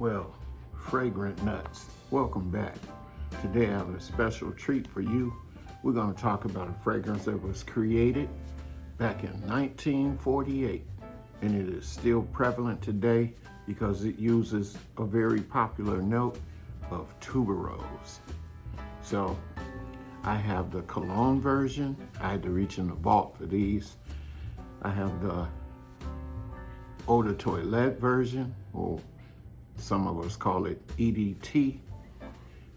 Well, fragrant nuts, welcome back. Today I have a special treat for you. We're going to talk about a fragrance that was created back in 1948, and it is still prevalent today because it uses a very popular note of tuberose. So I have the cologne version. I had to reach in the vault for these. I have the eau de toilette version, or some of us call it EDT.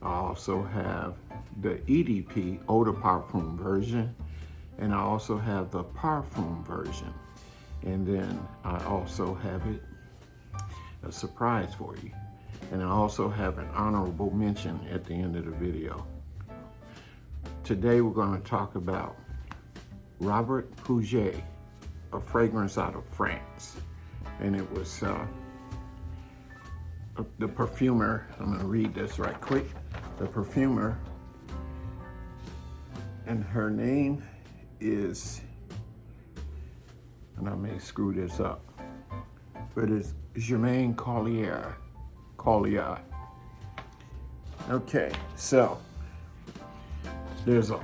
I also have the EDP, eau de parfum version, and I also have the parfum version. And then I also have a surprise for you. And I also have an honorable mention at the end of the video. Today we're going to talk about Robert Piquet, a fragrance out of France. And it was the perfumer, I'm going to read this right quick. The perfumer, and her name is, and I may screw this up, but it's Germaine Collier. Okay, so there's a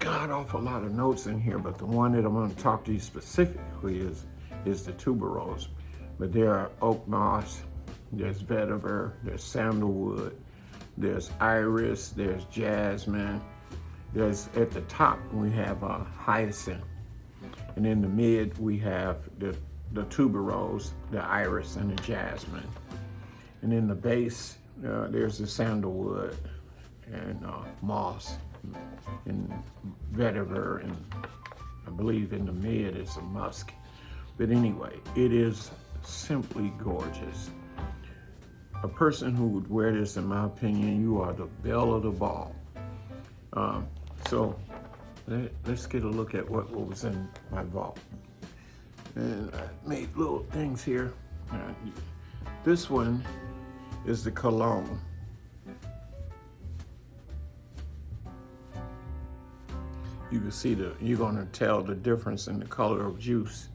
god-awful lot of notes in here, but the one that I'm going to talk to you specifically is the tuberose. But there are oak moss, there's vetiver, there's sandalwood, there's iris, there's jasmine. There's at the top we have hyacinth, and in the mid we have the tuberose, the iris, and the jasmine. And in the base there's the sandalwood and moss and vetiver, and I believe in the mid is a musk. But anyway, it is simply gorgeous. A person who would wear this, in my opinion, you are the belle of the ball. So let's get a look at what was in my vault. And I made little things here. This one is the cologne. You can see you're gonna tell the difference in the color of juice.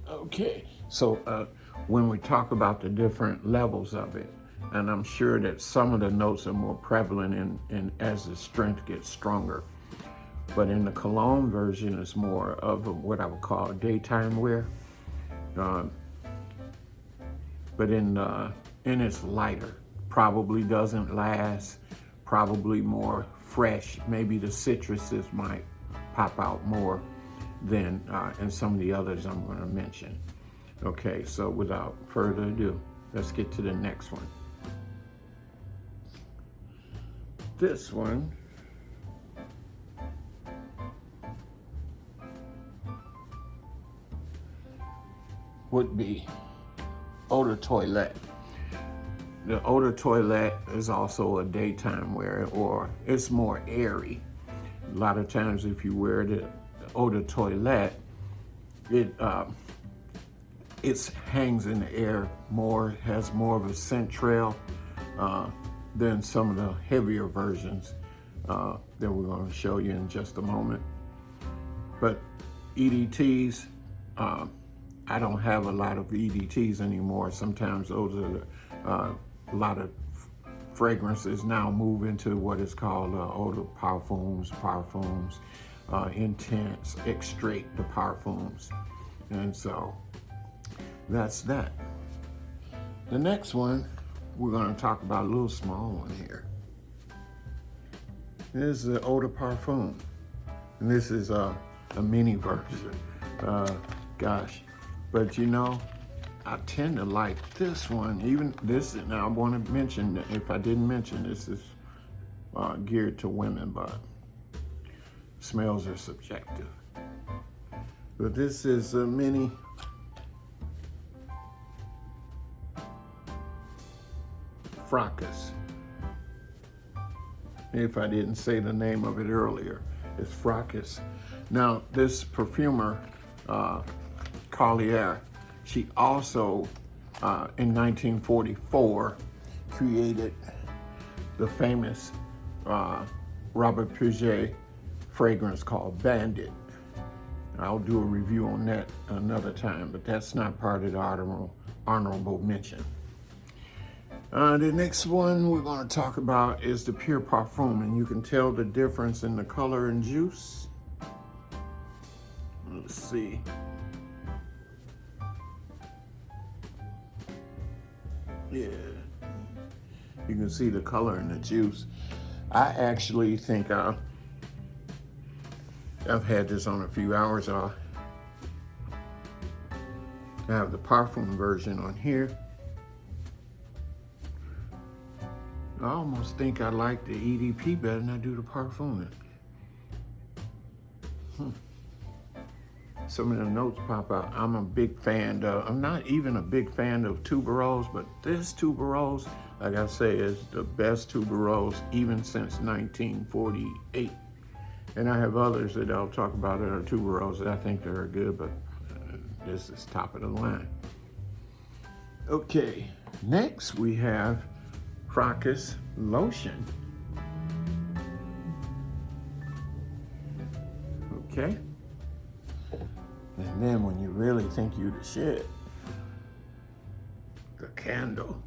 Okay, so when we talk about the different levels of it, and I'm sure that some of the notes are more prevalent in as the strength gets stronger. But in the cologne version, it's more of what I would call daytime wear. But in it's lighter, probably doesn't last, probably more fresh. Maybe the citruses might pop out more than in some of the others I'm going to mention. Okay, so without further ado, let's get to the next one. This one would be eau de toilette. The eau de toilette is also a daytime wear, or it's more airy. A lot of times if you wear the eau de toilette, it hangs in the air more, has more of a scent trail than some of the heavier versions that we're going to show you in just a moment. But EDTs, I don't have a lot of EDTs anymore. Sometimes those are a lot of fragrances now move into what is called eau de parfums, intense, extrait de parfums. And so that's that. The next one, we're going to talk about a little small one here. This is the eau de parfum. And this is a mini version. Gosh. But you know, I tend to like this one. Even this, and I want to mention that if I didn't mention, this is geared to women, but smells are subjective. But this is a mini Fracas. If I didn't say the name of it earlier, it's Fracas. Now, this perfumer, Collier, she also, in 1944, created the famous Robert Piquet fragrance called Bandit. I'll do a review on that another time, but that's not part of the honorable mention. The next one we're going to talk about is the Pure Parfum, and you can tell the difference in the color and juice. Let's see. Yeah, you can see the color and the juice. I actually think I've had this on a few hours. I have the parfum version on here. I almost think I like the EDP better than I do the parfum. Some of the notes pop out. I'm a big fan of, I'm not even a big fan of Tuberose, but this Tuberose, like I say, is the best Tuberose even since 1948. And I have others that I'll talk about that are Tuberose that I think they're good, but this is top of the line. Okay, next we have Fracas lotion. Okay. And then when you really think you the shit, the candle.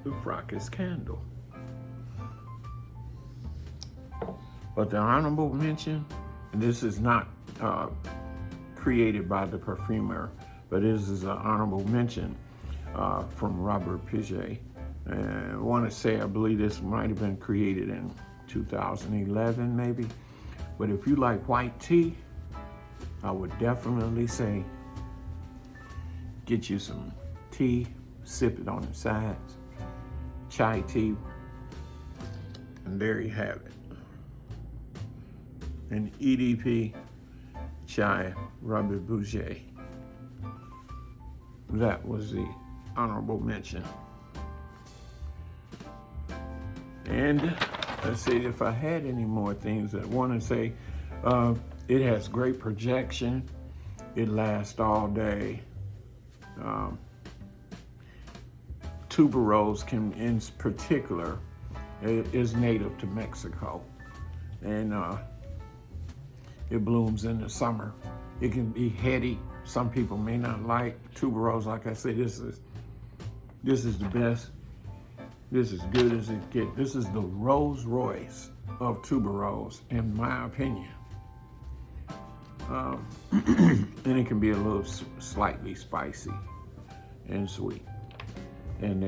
The Fracas candle. But the honorable mention, and this is not created by the perfumer, but this is an honorable mention from Robert Piquet. And I want to say, I believe this might have been created in 2011 maybe. But if you like white tea, I would definitely say get you some tea, sip it on the sides, chai tea, and there you have it. An EDP chai Robert Piquet. That was the honorable mention. And let's see if I had any more things I want to say. It has great projection. It lasts all day. Tuberose in particular is native to Mexico, and it blooms in the summer. It can be heady. Some people may not like Tuberose. Like I said, this is the best. This is good as it gets. This is the Rolls Royce of Tuberose, in my opinion. And it can be a little slightly spicy and sweet. And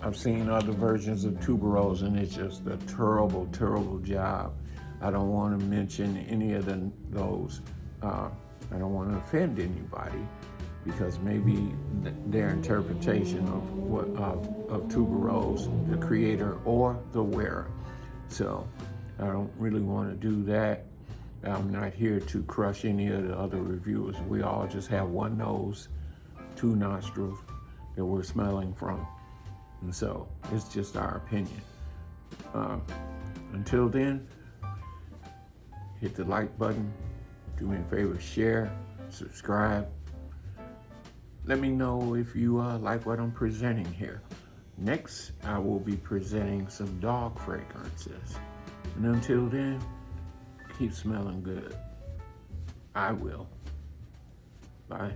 I've seen other versions of Tuberose, and it's just a terrible, terrible job. I don't want to mention any of those. I don't want to offend anybody, because maybe their interpretation of Tuberose, the creator or the wearer. So I don't really want to do that. I'm not here to crush any of the other reviewers. We all just have one nose, two nostrils that we're smelling from. And so it's just our opinion. Until then, hit the like button. Do me a favor, share, subscribe. Let me know if you like what I'm presenting here. Next, I will be presenting some dog fragrances. And until then, keep smelling good. I will. Bye.